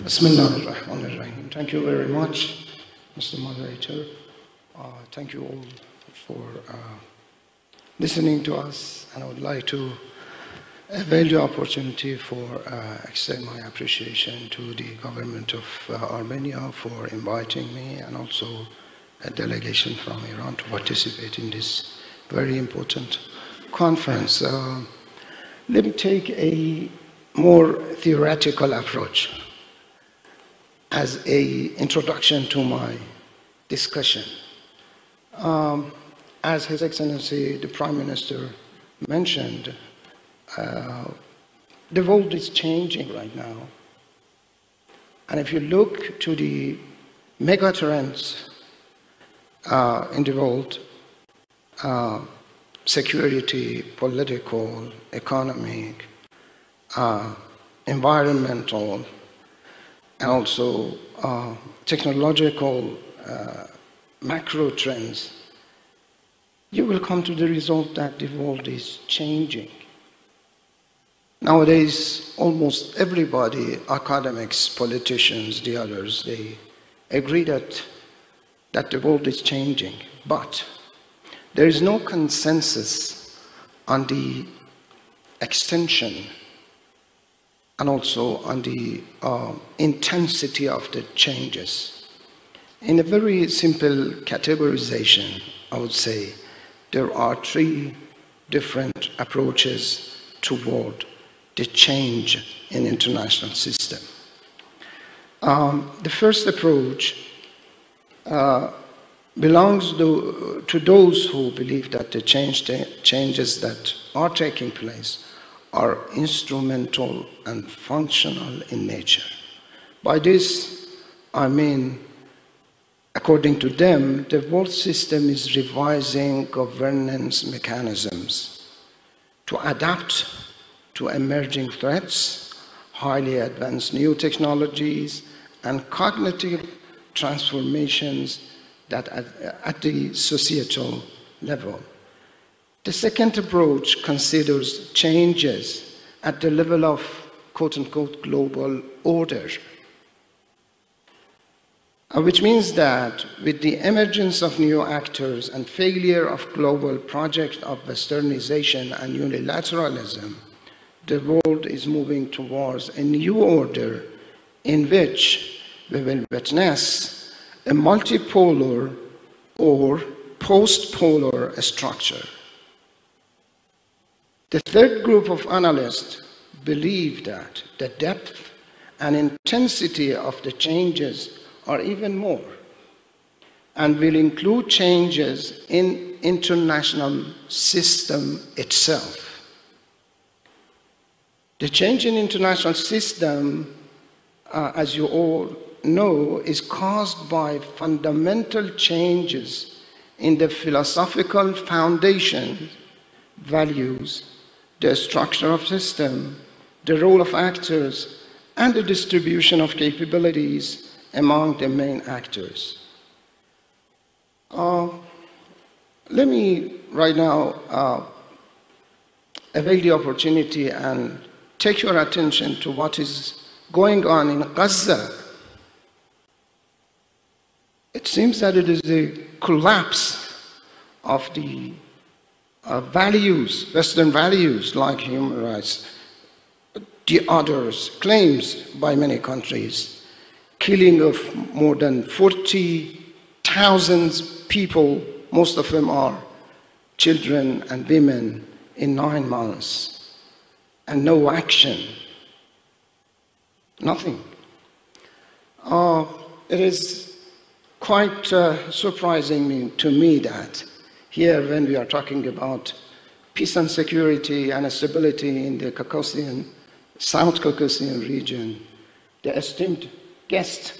Bismillahirrahmanirrahim. Thank you very much, Mr. Moderator. Thank you all for listening to us, and I would like to avail the opportunity for extend my appreciation to the government of Armenia for inviting me, and also a delegation from Iran to participate in this very important conference. Let me take a more theoretical approach as an introduction to my discussion. As His Excellency the Prime Minister mentioned, the world is changing right now. And if you look to the megatrends in the world, security, political, economic, environmental, and also technological macro trends, you will come to the result that the world is changing. Nowadays, almost everybody, academics, politicians, the others, they agree that the world is changing. But there is no consensus on the extension and also on the intensity of the changes. In a very simple categorization, I would say there are three different approaches toward the change in international system. The first approach belongs to those who believe that the changes that are taking place are instrumental and functional in nature. By this, I mean, according to them, the world system is revising governance mechanisms to adapt to emerging threats, highly advanced new technologies, and cognitive transformations that at the societal level. The second approach considers changes at the level of quote-unquote global order, which means that with the emergence of new actors and failure of global projects of westernization and unilateralism, the world is moving towards a new order in which we will witness a multipolar or post-polar structure. The third group of analysts believe that the depth and intensity of the changes are even more and will include changes in international system itself. The change in international system, as you all know, is caused by fundamental changes in the philosophical foundation, values, the structure of system, the role of actors, and the distribution of capabilities among the main actors. Let me right now avail the opportunity and take your attention to what is going on in Gaza. It seems that it is the collapse of the values, Western values like human rights, the others, claims by many countries, killing of more than 40,000 people, most of them are children and women, in 9 months, and no action, nothing. It is quite surprising to me that here, when we are talking about peace and security and stability in the South Caucasian region, the esteemed guest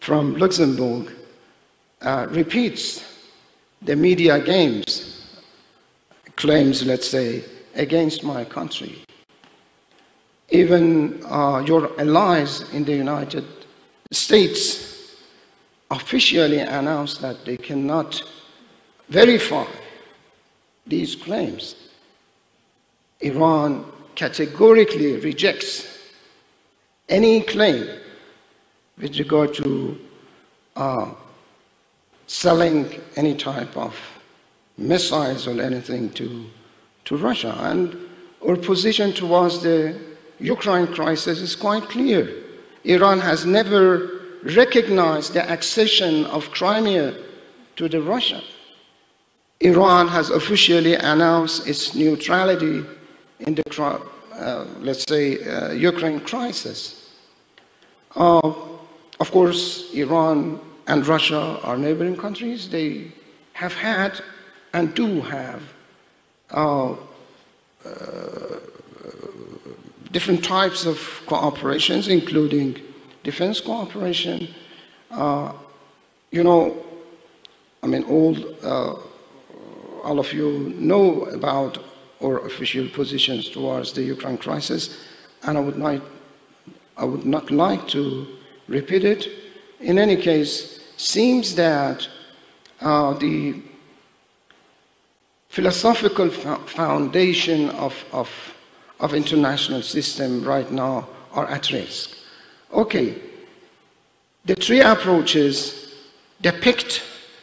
from Luxembourg repeats the media games, claims, let's say, against my country. Even your allies in the United States officially announced that they cannot verify these claims. Iran categorically rejects any claim with regard to selling any type of missiles or anything to Russia. And our position towards the Ukraine crisis is quite clear. Iran has never recognized the accession of Crimea to the Russia. Iran has officially announced its neutrality in the, let's say, Ukraine crisis. Of course, Iran and Russia are neighboring countries. They have had and do have different types of cooperations, including defense cooperation. You know, I mean, all of you know about our official positions towards the Ukraine crisis, and I would not like to repeat it. In any case, seems that the philosophical foundation of international system right now are at risk. Okay, the three approaches depict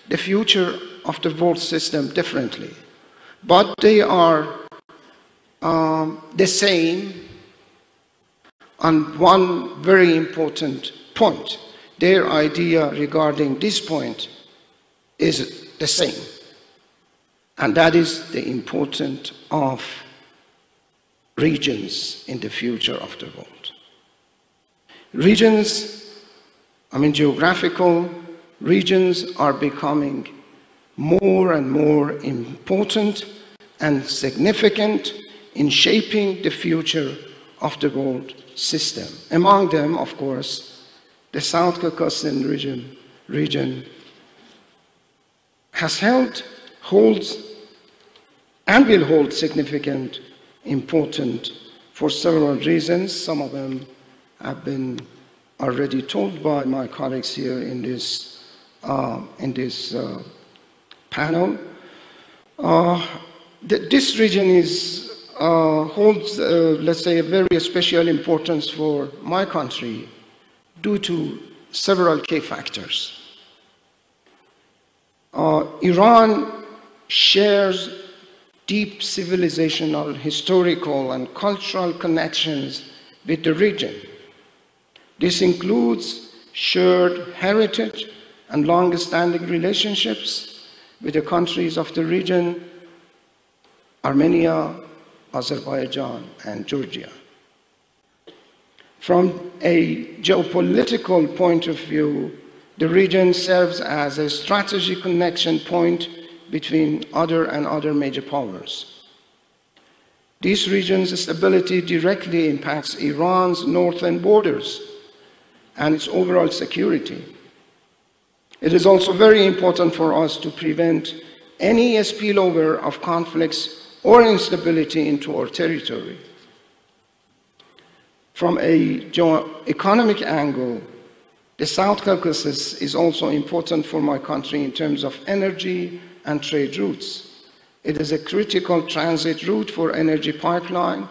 the future of the world system differently, but they are the same on one very important point. Their idea regarding this point is the same, and that is the importance of regions in the future of the world. Regions, I mean geographical regions, are becoming more and more important and significant in shaping the future of the world system. Among them, of course, the South Caucasian region has held, holds, and will hold significant importance for several reasons. Some of them have been already told by my colleagues here in this panel. This region holds, let's say, a very special importance for my country due to several key factors. Iran shares deep civilizational, historical, and cultural connections with the region. This includes shared heritage and long-standing relationships with the countries of the region, Armenia, Azerbaijan, and Georgia. From a geopolitical point of view, the region serves as a strategic connection point between other major powers. This region's stability directly impacts Iran's northern borders and its overall security. It is also very important for us to prevent any spillover of conflicts or instability into our territory. From a geo-economic angle, the South Caucasus is also important for my country in terms of energy and trade routes. It is a critical transit route for energy pipeline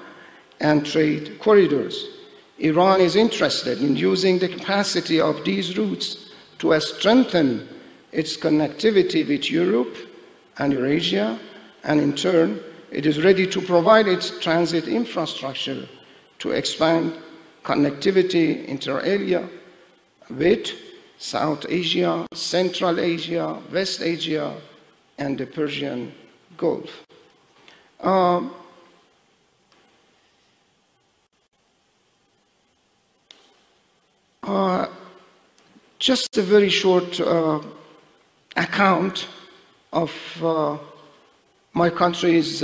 and trade corridors. Iran is interested in using the capacity of these routes to strengthen its connectivity with Europe and Eurasia, and in turn, it is ready to provide its transit infrastructure to expand connectivity inter alia with South Asia, Central Asia, West Asia, and the Persian Gulf. Just a very short account of my country's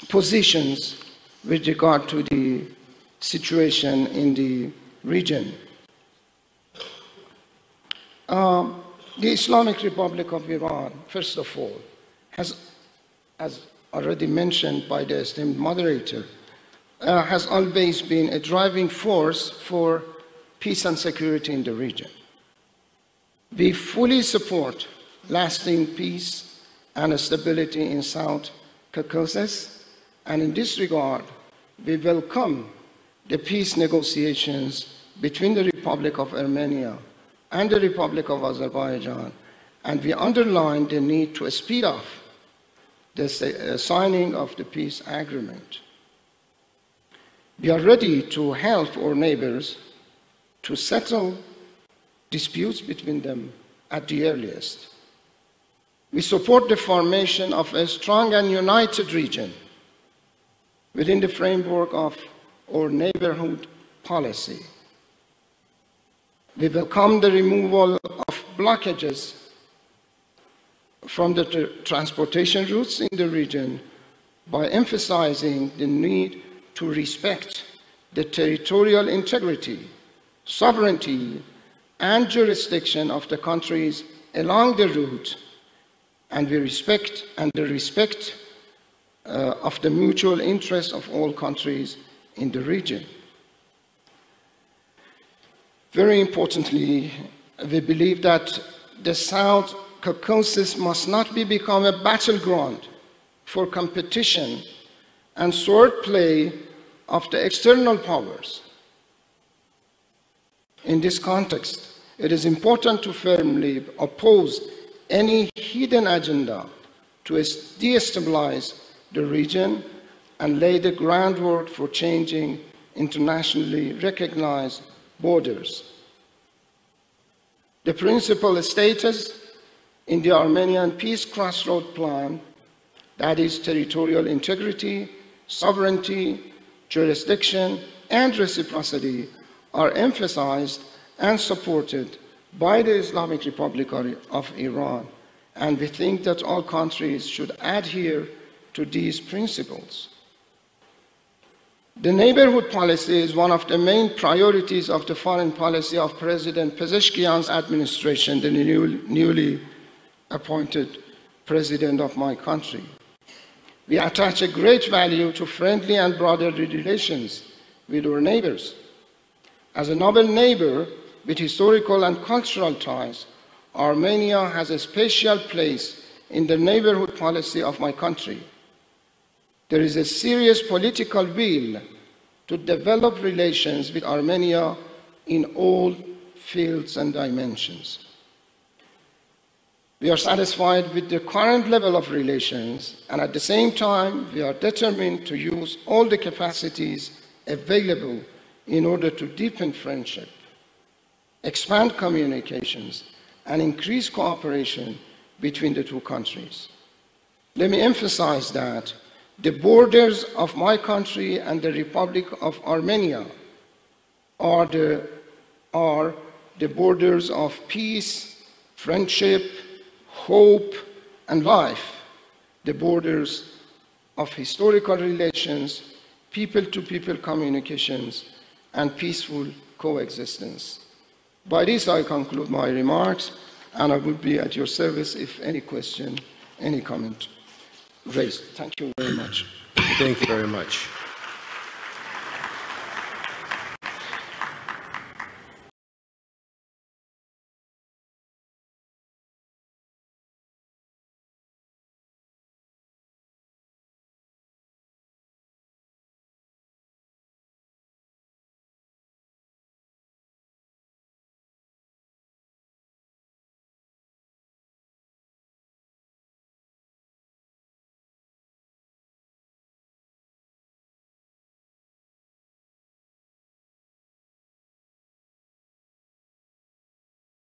positions with regard to the situation in the region. The Islamic Republic of Iran, first of all, has, as already mentioned by the esteemed moderator, has always been a driving force for peace and security in the region. We fully support lasting peace and stability in South Caucasus, and in this regard, we welcome the peace negotiations between the Republic of Armenia and the Republic of Azerbaijan, and we underlined the need to speed up the signing of the peace agreement. We are ready to help our neighbors to settle disputes between them at the earliest. We support the formation of a strong and united region within the framework of our neighborhood policy. We welcome the removal of blockages from the transportation routes in the region by emphasizing the need to respect the territorial integrity, sovereignty, and jurisdiction of the countries along the route, and the respect of the mutual interests of all countries in the region. Very importantly, we believe that the South Caucasus must not become a battleground for competition and swordplay of the external powers. In this context, it is important to firmly oppose any hidden agenda to destabilize the region and lay the groundwork for changing internationally recognized borders. The principal status in the Armenian Peace Crossroad Plan, that is territorial integrity, sovereignty, jurisdiction, and reciprocity, are emphasized and supported by the Islamic Republic of Iran, and we think that all countries should adhere to these principles. The neighborhood policy is one of the main priorities of the foreign policy of President Pezeshkian's administration, the newly appointed president of my country. We attach a great value to friendly and brotherly relations with our neighbors. As a noble neighbor with historical and cultural ties, Armenia has a special place in the neighborhood policy of my country. There is a serious political will to develop relations with Armenia in all fields and dimensions. We are satisfied with the current level of relations, and at the same time, we are determined to use all the capacities available in order to deepen friendship, expand communications, and increase cooperation between the two countries. Let me emphasize that the borders of my country and the Republic of Armenia are the borders of peace, friendship, hope, and life, the borders of historical relations, people-to-people communications, and peaceful coexistence. By this, I conclude my remarks, and I would be at your service if any question, any comment raised. Thank you very much. Thank you very much.